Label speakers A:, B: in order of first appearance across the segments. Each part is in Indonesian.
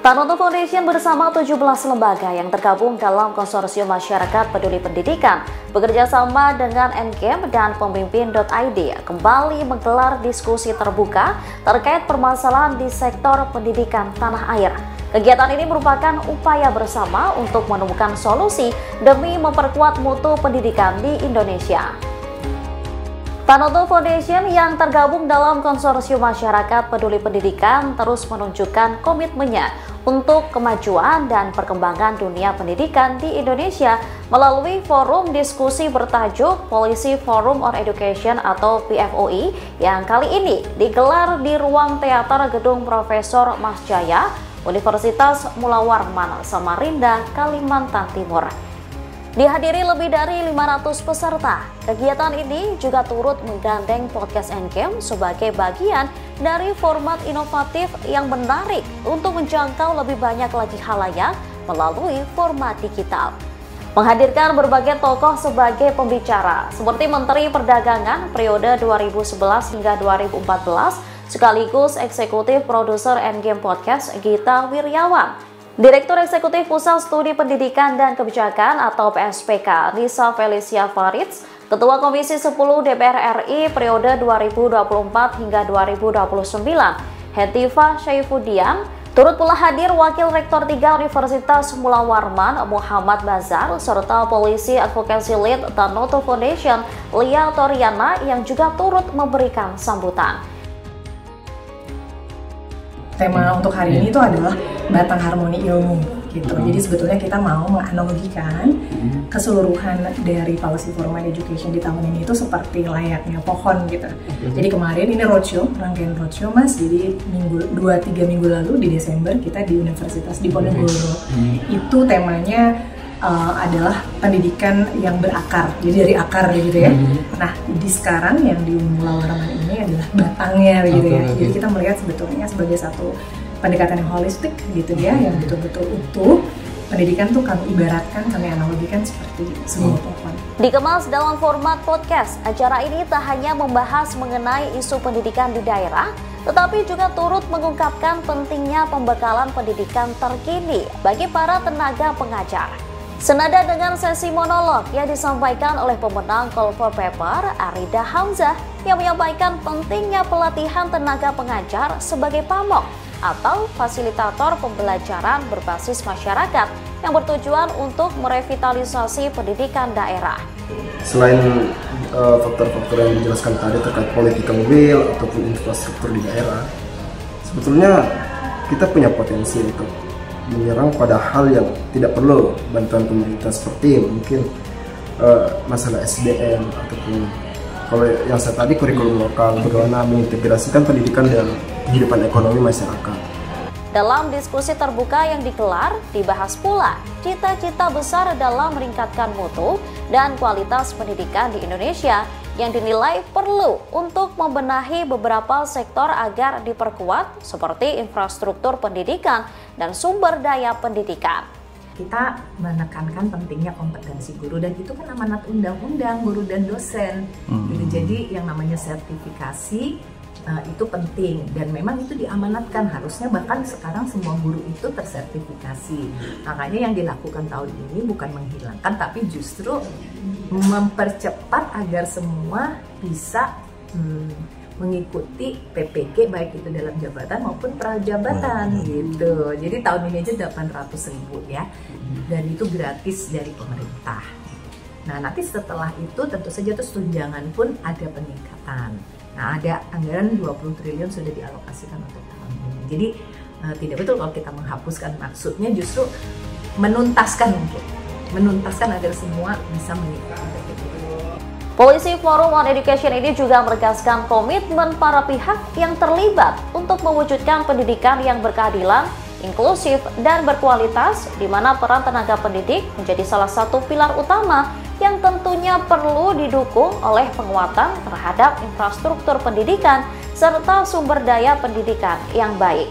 A: Tanoto Foundation bersama 17 lembaga yang tergabung dalam konsorsium masyarakat peduli pendidikan bekerja sama dengan NGM dan pemimpin.id kembali menggelar diskusi terbuka terkait permasalahan di sektor pendidikan tanah air. Kegiatan ini merupakan upaya bersama untuk menemukan solusi demi memperkuat mutu pendidikan di Indonesia. Tanoto Foundation yang tergabung dalam konsorsium masyarakat peduli pendidikan terus menunjukkan komitmennya untuk kemajuan dan perkembangan dunia pendidikan di Indonesia melalui forum diskusi bertajuk Policy Forum on Education atau PFOE yang kali ini digelar di ruang teater Gedung Profesor Mas Jaya, Universitas Mula Warman, Samarinda, Kalimantan Timur. Dihadiri lebih dari 500 peserta, kegiatan ini juga turut menggandeng podcast NGM sebagai bagian dari format inovatif yang menarik untuk menjangkau lebih banyak lagi khalayak melalui format digital. Menghadirkan berbagai tokoh sebagai pembicara, seperti Menteri Perdagangan periode 2011 hingga 2014, sekaligus eksekutif produser NGM Podcast Gita Wirjawan, Direktur Eksekutif Pusat Studi Pendidikan dan Kebijakan atau PSPK Nisa Felicia Faridz, Ketua Komisi 10 DPR RI periode 2024 hingga 2029, Hetiva Syaifuddin, turut pula hadir Wakil Rektor 3 Universitas Mula Warman Muhammad Bazar, serta Polisi Advocacy Lead Tanoto Foundation Lia Toriana yang juga turut memberikan sambutan.
B: Tema untuk hari ini itu adalah batang harmoni ilmu gitu. Jadi sebetulnya kita mau menganalogikan keseluruhan dari policy formal education di tahun ini itu seperti layaknya pohon gitu. Jadi kemarin ini roadshow, rangkaian roadshow Mas. Jadi 2-3 minggu lalu di Desember kita di Universitas Diponegoro. Itu temanya adalah pendidikan yang berakar, jadi dari akar gitu ya. Nah, di sekarang yang di Mula Warman ini adalah batangnya gitu ya. Jadi kita melihat sebetulnya sebagai satu pendekatan yang holistik gitu ya, yang betul-betul utuh. Pendidikan tuh kami ibaratkan, kami analogikan seperti sebuah pohon.
A: Dikemas dalam format podcast, acara ini tak hanya membahas mengenai isu pendidikan di daerah, tetapi juga turut mengungkapkan pentingnya pembekalan pendidikan terkini bagi para tenaga pengajar. Senada dengan sesi monolog yang disampaikan oleh pemenang Call for Paper, Arida Hamzah, yang menyampaikan pentingnya pelatihan tenaga pengajar sebagai pamong atau fasilitator pembelajaran berbasis masyarakat yang bertujuan untuk merevitalisasi pendidikan daerah.
C: Selain faktor-faktor yang dijelaskan tadi terkait political will ataupun infrastruktur di daerah, sebetulnya kita punya potensi untuk menyerang pada hal yang tidak perlu bantuan pemerintah seperti mungkin masalah SDM ataupun kalau yang saya tadi kurikulum lokal, bagaimana mengintegrasikan pendidikan dan kehidupan ekonomi masyarakat.
A: Dalam diskusi terbuka yang digelar, dibahas pula cita-cita besar dalam meningkatkan mutu dan kualitas pendidikan di Indonesia yang dinilai perlu untuk membenahi beberapa sektor agar diperkuat seperti infrastruktur pendidikan dan sumber daya pendidikan.
B: Kita menekankan pentingnya kompetensi guru dan itu kan amanat undang-undang guru dan dosen. Jadi yang namanya sertifikasi itu penting dan memang itu diamanatkan, harusnya bahkan sekarang semua guru itu tersertifikasi. Makanya yang dilakukan tahun ini bukan menghilangkan tapi justru mempercepat agar semua bisa mengikuti PPG baik itu dalam jabatan maupun prajabatan gitu. Jadi tahun ini aja 800.000 ya, dan itu gratis dari pemerintah. Nah nanti setelah itu tentu saja terus tunjangan pun ada peningkatan. Nah ada anggaran 20 triliun sudah dialokasikan untuk tahun ini. Jadi tidak betul kalau kita menghapuskan, maksudnya justru menuntaskan mungkin. Menuntaskan agar semua bisa mengikuti PPG.
A: Policy Forum on Education ini juga menegaskan komitmen para pihak yang terlibat untuk mewujudkan pendidikan yang berkeadilan, inklusif, dan berkualitas, di mana peran tenaga pendidik menjadi salah satu pilar utama yang tentunya perlu didukung oleh penguatan terhadap infrastruktur pendidikan serta sumber daya pendidikan yang baik.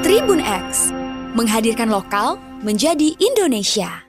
D: Tribun X menghadirkan lokal menjadi Indonesia.